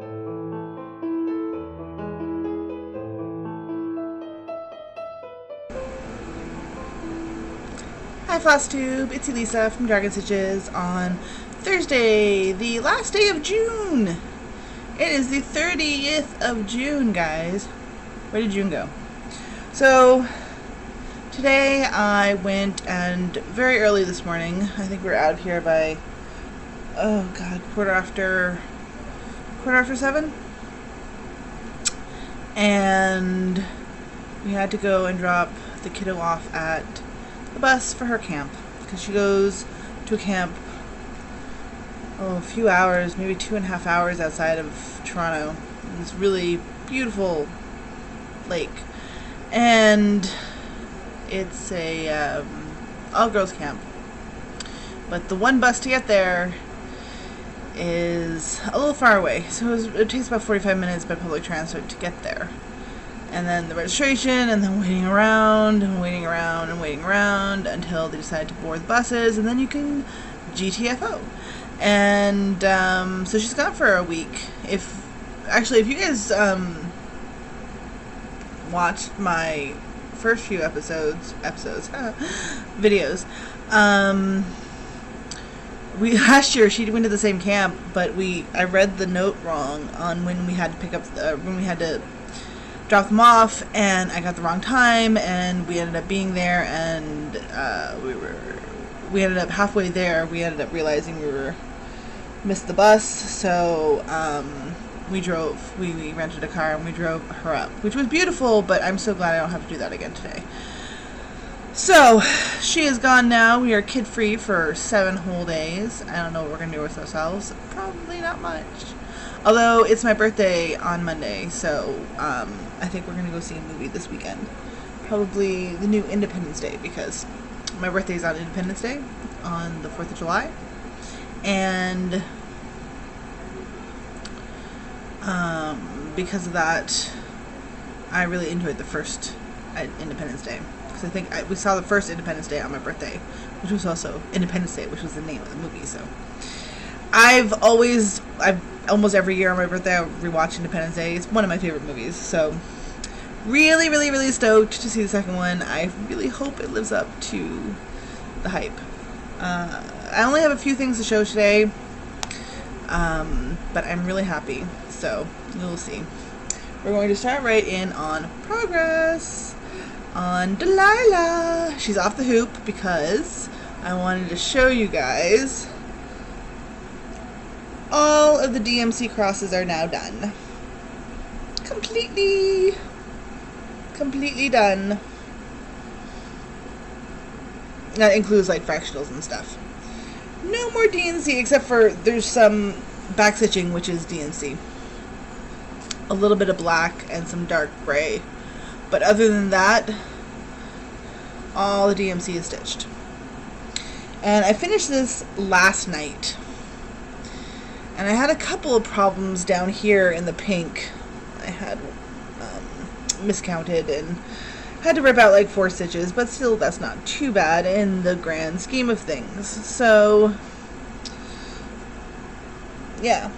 Hi FlossTube, it's Elisa from Dragon Stitches on Thursday, the last day of June. It is the 30th of June, guys. Where did June go? So, today I went, and very early this morning, I think we were out of here by, oh god, quarter after 7? And we had to go and drop the kiddo off at the bus for her camp, because she goes to a camp a few hours, maybe 2.5 hours outside of Toronto, in this really beautiful lake, and it's a all-girls camp, but the one bus to get there is a little far away, so it takes about 45 minutes by public transit to get there. And then the registration, and then waiting around, and waiting around, and waiting around until they decide to board the buses, and then you can GTFO. And so she's gone for a week. If you guys watched my first few videos, last year she went to the same camp, but I read the note wrong on when we had to pick up when we had to drop them off, and I got the wrong time, and we ended up being there, and we ended up halfway there, we ended up realizing we missed the bus, so we rented a car and we drove her up, which was beautiful, but I'm so glad I don't have to do that again today. So she is gone now. We are kid free for 7 whole days. I don't know what we're gonna do with ourselves. Probably not much. Although it's my birthday on Monday, so I think we're going to go see a movie this weekend. Probably the new Independence Day, because my birthday is on Independence Day, on the 4th of July. And because of that, I really enjoyed the first Independence Day. Because I think we saw the first Independence Day on my birthday, which was also Independence Day, which was the name of the movie, so I've almost every year on my birthday I rewatch Independence Day. It's one of my favorite movies, so really, really, really stoked to see the second one. I really hope it lives up to the hype. I only have a few things to show today, but I'm really happy, so you'll see. We're going to start right in on progress on Delilah. She's off the hoop because I wanted to show you guys all of the DMC crosses are now done. Completely done. That includes like fractionals and stuff. No more DNC, except for there's some back stitching, which is DNC. A little bit of black and some dark gray. But other than that, all the DMC is stitched. And I finished this last night. And I had a couple of problems down here in the pink. I had miscounted and had to rip out like 4 stitches, but still that's not too bad in the grand scheme of things. So, yeah,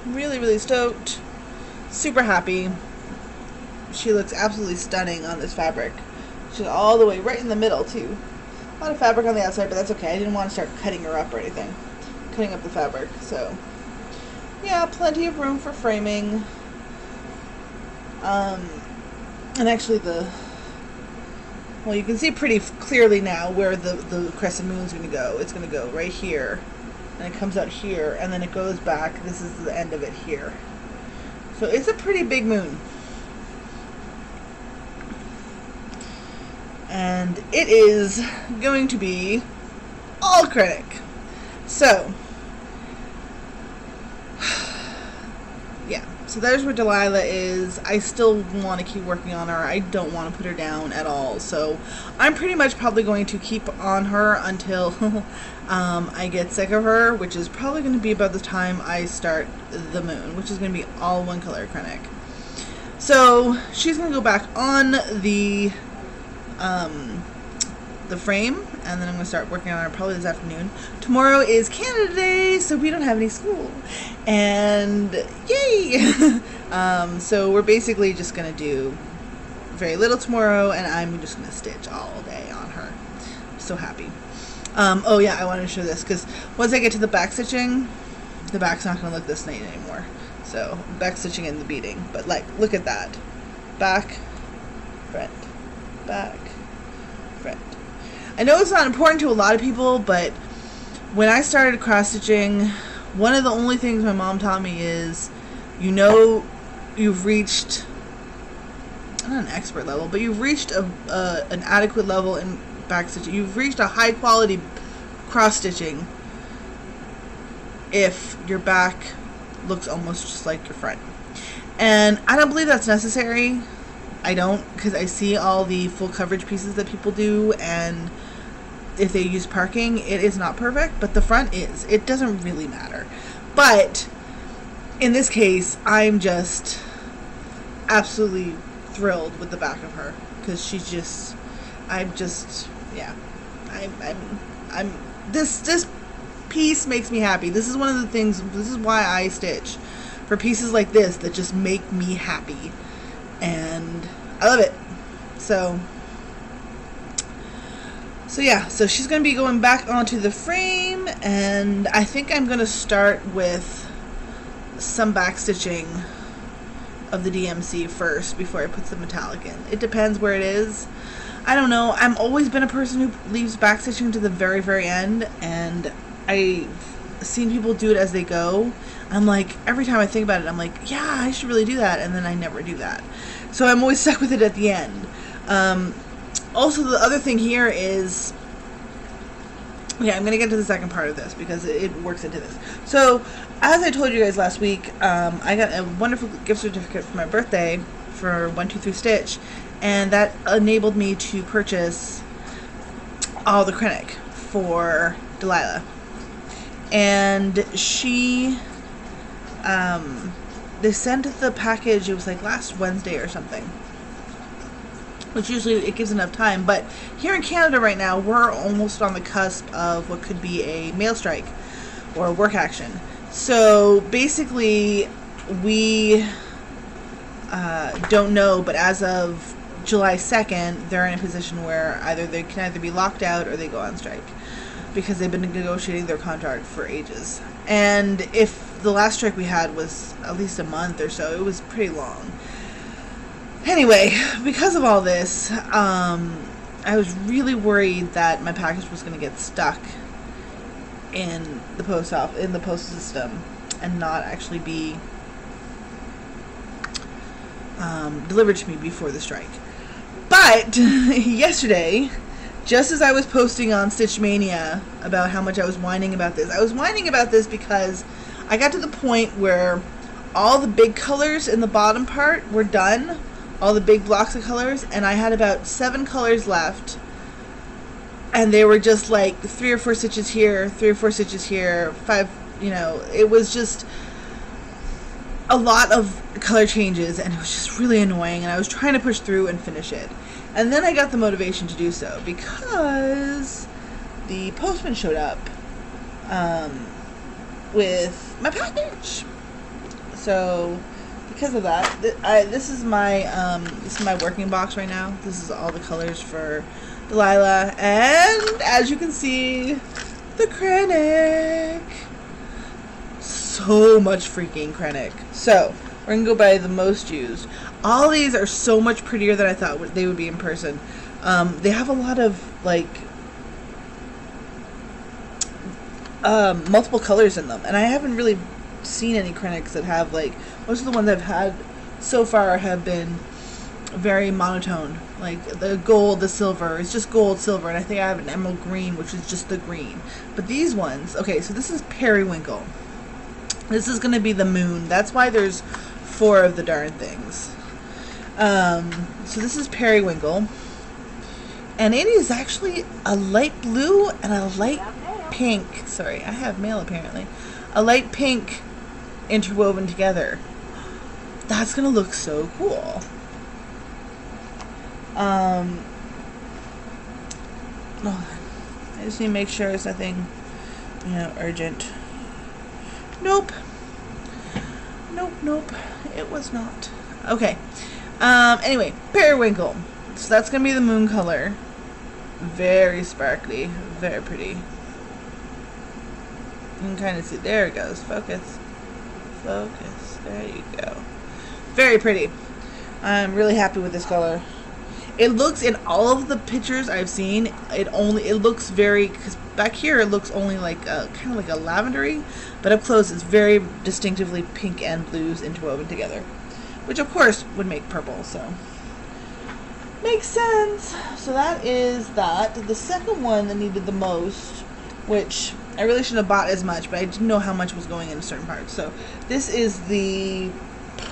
really, really stoked. Super happy. She looks absolutely stunning on this fabric. She's all the way right in the middle too. A lot of fabric on the outside, but that's okay. I didn't want to start cutting her up or anything. Cutting up the fabric, so yeah, plenty of room for framing. And actually you can see pretty clearly now where the crescent moon is going to go. It's going to go right here, and it comes out here, and then it goes back. This is the end of it here. So it's a pretty big moon. And it is going to be all acrylic. So, yeah. So there's where Delilah is. I still want to keep working on her. I don't want to put her down at all. So I'm pretty much probably going to keep on her until I get sick of her, which is probably going to be about the time I start the moon, which is going to be all one color acrylic. So she's going to go back on the frame, and then I'm going to start working on it probably this afternoon. Tomorrow is Canada Day, so we don't have any school. And yay! So we're basically just going to do very little tomorrow, and I'm just going to stitch all day on her. I'm so happy. Oh yeah, I wanted to show this, because once I get to the back stitching, the back's not going to look this neat anymore. So, back stitching and the beading. But like, look at that. Back, front, back, front. I know it's not important to a lot of people, but when I started cross stitching, one of the only things my mom taught me is, you know, you've reached, not an expert level, but you've reached an adequate level in back stitching. You've reached a high quality cross stitching if your back looks almost just like your front. And I don't believe that's necessary. I don't, because I see all the full coverage pieces that people do, and if they use parking, it is not perfect, but the front is. It doesn't really matter. But in this case, I'm just absolutely thrilled with the back of her, because she's just, yeah, this piece makes me happy. This is one of the things, this is why I stitch, for pieces like this that just make me happy, and I love it. So yeah, so she's going to be going back onto the frame, and I think I'm going to start with some back stitching of the DMC first before I put the metallic in. It depends where it is. I don't know. I've always been a person who leaves back stitching to the very, very end, and I've seen people do it as they go. I'm like, every time I think about it, I'm like, yeah, I should really do that, and then I never do that. So I'm always stuck with it at the end. Also, the other thing here is, yeah, I'm going to get to the second part of this because it works into this. So, as I told you guys last week, I got a wonderful gift certificate for my birthday for 123 Stitch, and that enabled me to purchase all the Krennic for Delilah. And she, they sent the package, it was like last Wednesday or something, which usually it gives enough time, but here in Canada right now, we're almost on the cusp of what could be a mail strike or a work action. So basically, we don't know, but as of July 2nd, they're in a position where they can either be locked out or they go on strike, because they've been negotiating their contract for ages. And if the last strike we had was at least a month or so, it was pretty long. Anyway, because of all this, I was really worried that my package was going to get stuck in the post office, in the postal system, and not actually be delivered to me before the strike. But yesterday, just as I was posting on Stitch Mania about how much I was whining about this, I was whining about this because I got to the point where all the big colors in the bottom part were done, all the big blocks of colors, and I had about 7 colors left, and they were just like 3 or 4 stitches here, 3 or 4 stitches here, 5, you know, it was just a lot of color changes, and it was just really annoying, and I was trying to push through and finish it. And then I got the motivation to do so because the postman showed up with my package. So because of that, this is my working box right now. This is all the colors for Delilah, and as you can see, the Krennic. So much freaking Krennic. So we're gonna go by the most used. All these are so much prettier than I thought they would be in person. They have a lot of like multiple colors in them, and I haven't really seen any Krennics that have, like, most of the ones I've had so far have been very monotone, like the gold, the silver. It's just gold, silver, and I think I have an emerald green, which is just the green. But these ones, okay, so this is periwinkle. This is going to be the moon. That's why there's 4 of the darn things. So this is periwinkle, and it is actually a light blue and a light pink. Sorry, I have mail apparently. A light pink interwoven together. That's gonna look so cool. I just need to make sure there's nothing, you know, urgent. Nope. Nope. It was not. Okay. Anyway, periwinkle. So that's going to be the moon color. Very sparkly. Very pretty. You can kind of see. There it goes. Focus. There you go. Very pretty. I'm really happy with this color. It looks, in all of the pictures I've seen, it looks very, because back here it looks only like kind of like a lavendery, but up close it's very distinctively pink and blues interwoven together, which of course would make purple, so makes sense. So that is that. The second one that needed the most, which I really shouldn't have bought as much, but I didn't know how much was going in certain parts. So this is the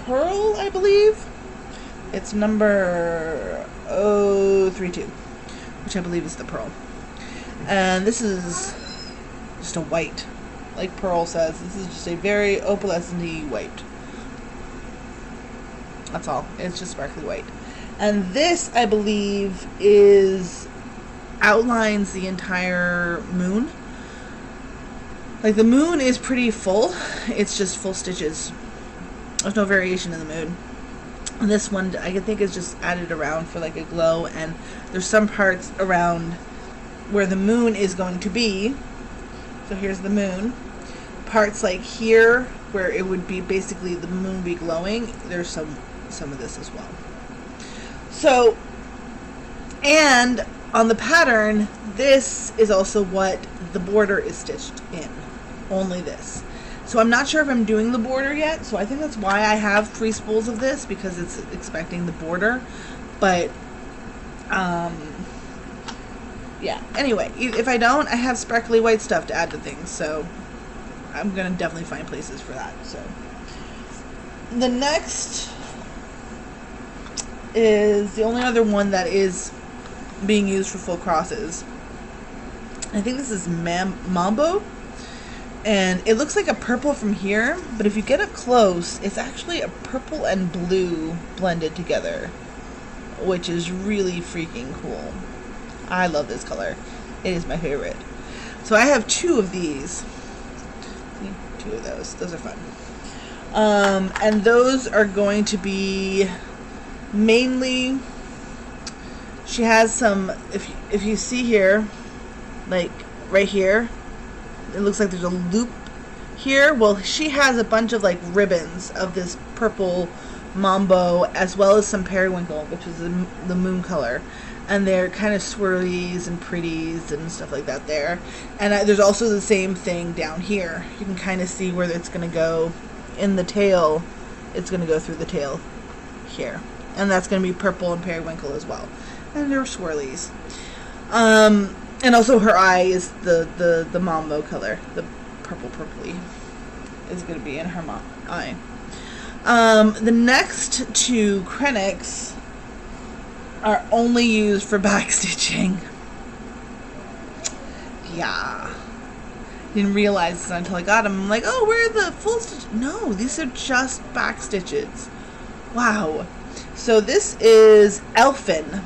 Pearl, I believe. It's number 032, which I believe is the Pearl. And this is just a white. Like Pearl says, this is just a very opalescent-y white. That's all. It's just sparkly white. And this, I believe, outlines the entire moon. Like, the moon is pretty full. It's just full stitches. There's no variation in the moon. And this one, I think, is just added around for like a glow, and there's some parts around where the moon is going to be. So here's the moon. Parts like here, where it would be basically the moon be glowing, there's some of this as well. So, and on the pattern, this is also what the border is stitched in. Only this. So I'm not sure if I'm doing the border yet, so I think that's why I have 3 spools of this, because it's expecting the border. But, yeah. Anyway, if I don't, I have sparkly white stuff to add to things, so I'm going to definitely find places for that. So the next is the only other one that is being used for full crosses. I think this is Mambo. And it looks like a purple from here, but if you get up close, it's actually a purple and blue blended together, which is really freaking cool. I love this color. It is my favorite. So I have 2 of these. 2 of those. Those are fun. And those are going to be mainly, she has some, if you see here, like right here, it looks like there's a loop here. Well, she has a bunch of like ribbons of this purple mambo, as well as some periwinkle, which is the moon color, and they're kind of swirlies and pretties and stuff like that there. And there's also the same thing down here. You can kind of see where it's going to go in the tail. It's going to go through the tail here, and that's going to be purple and periwinkle as well, and they're swirlies. And also her eye is the mambo color. The purpley is going to be in her eye. The next 2 Krennics are only used for backstitching. Yeah. Didn't realize this until I got them. I'm like, oh, where are the full stitches? No, these are just back stitches. Wow. So this is Elfin.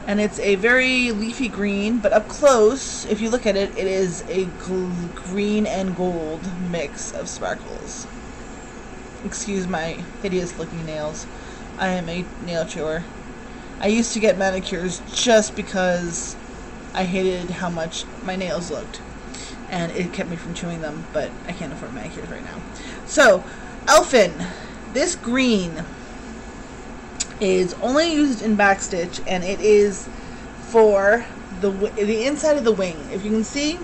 And it's a very leafy green, but up close, if you look at it, it is a green and gold mix of sparkles. Excuse my hideous looking nails. I am a nail chewer. I used to get manicures just because I hated how much my nails looked, and it kept me from chewing them, but I can't afford manicures right now. So, Elfin, this green is only used in backstitch, and it is for the inside of the wing. If you can see,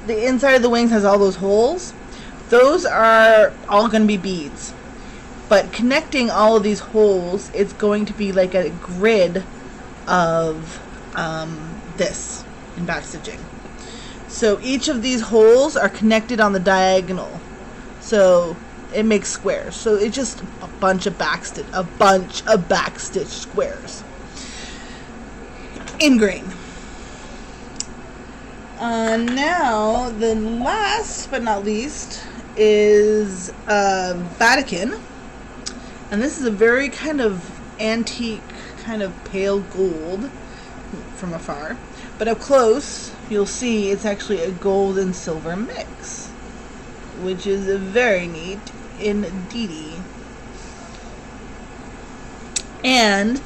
the inside of the wings has all those holes. Those are all going to be beads, but connecting all of these holes, it's going to be like a grid of this in backstitching. So each of these holes are connected on the diagonal, so it makes squares. So it's just a bunch of backstitch squares in green. Now the last but not least is Vatican, and this is a very kind of antique, kind of pale gold from afar. But up close, you'll see it's actually a gold and silver mix, which is very neat indeed. And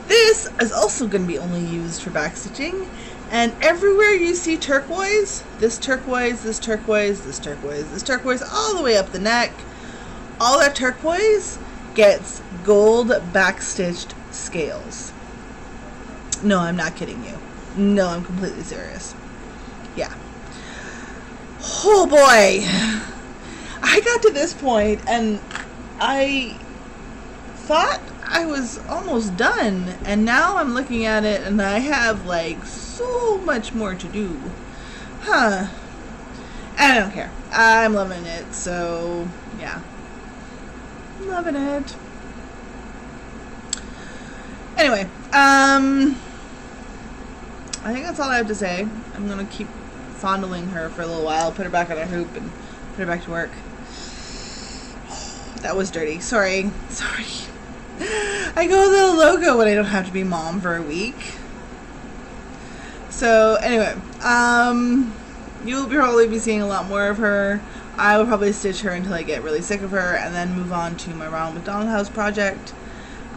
this is also going to be only used for backstitching. And everywhere you see turquoise, this turquoise, this turquoise, this turquoise, this turquoise, all the way up the neck, all that turquoise gets gold backstitched scales. No, I'm not kidding you. No, I'm completely serious. Yeah. Oh boy. I got to this point and I thought I was almost done, and now I'm looking at it and I have like so much more to do. Huh. I don't care. I'm loving it, so yeah. Loving it. Anyway, I think that's all I have to say. I'm gonna keep fondling her for a little while, put her back on her hoop, and put her back to work. That was dirty. Sorry. I go a little loco when I don't have to be mom for a week. So anyway, you'll probably be seeing a lot more of her. I will probably stitch her until I get really sick of her, and then move on to my Ronald McDonald House project.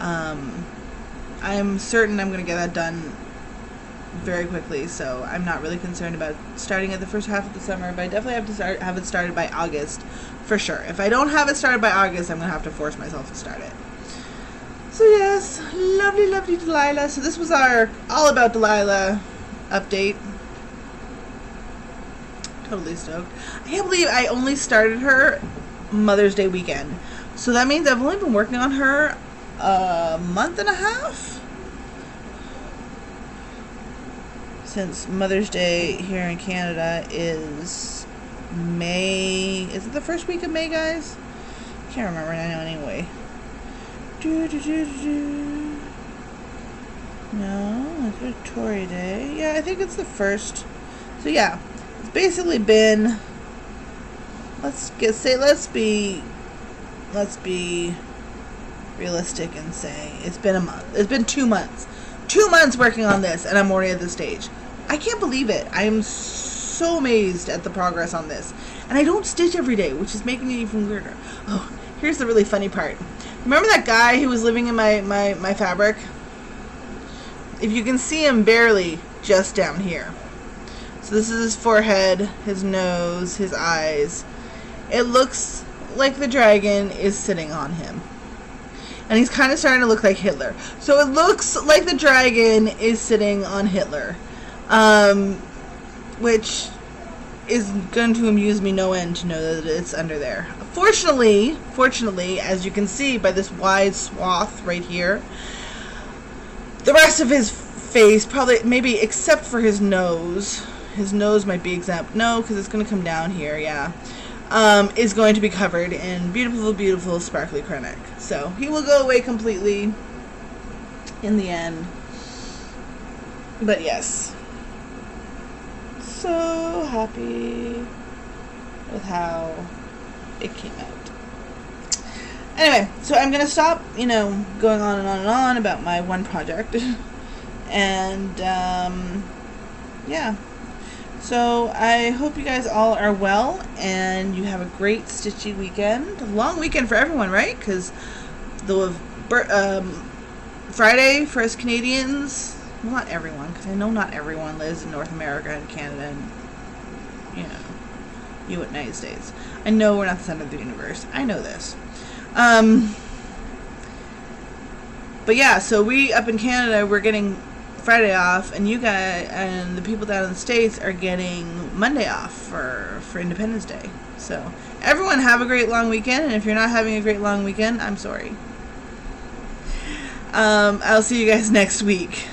I'm certain I'm going to get that done very quickly, so I'm not really concerned about starting at the first half of the summer, but I definitely have to have it started by August for sure. If I don't have it started by August, I'm going to have to force myself to start it. So yes, lovely Delilah. So this was our All About Delilah update. Totally stoked. I can't believe I only started her Mother's Day weekend. So that means I've only been working on her a month and a half? Since Mother's Day here in Canada is May. Is it the first week of May, guys? Can't remember now anyway. No, it's Victoria Day. Yeah, I think it's the first. So yeah, it's basically been. Let's be realistic and say it's been a month. It's been 2 months. 2 months working on this, and I'm already at this stage. I can't believe it. I am so amazed at the progress on this. And I don't stitch every day, which is making it even weirder. Oh, here's the really funny part. Remember that guy who was living in my fabric? If you can see him barely just down here. So this is his forehead, his nose, his eyes. It looks like the dragon is sitting on him. And he's kind of starting to look like Hitler. So it looks like the dragon is sitting on Hitler. Which is going to amuse me no end to know that it's under there. Fortunately, as you can see by this wide swath right here, the rest of his face, probably, maybe except for his nose might be exempt. No, because it's going to come down here, yeah. Is going to be covered in beautiful sparkly Krennic. So he will go away completely in the end. But yes, so happy with how it came out. Anyway, so I'm gonna stop, going on and on about my one project. And yeah. So I hope you guys all are well and you have a great stitchy weekend. A long weekend for everyone, right? Because the Friday for us Canadians, well, not everyone, because I know not everyone lives in North America and Canada and, United States. I know we're not the center of the universe. I know this. But yeah, so we up in Canada, we're getting Friday off, and you guys and the people down in the States are getting Monday off for Independence Day. So everyone have a great long weekend, and if you're not having a great long weekend, I'm sorry. I'll see you guys next week.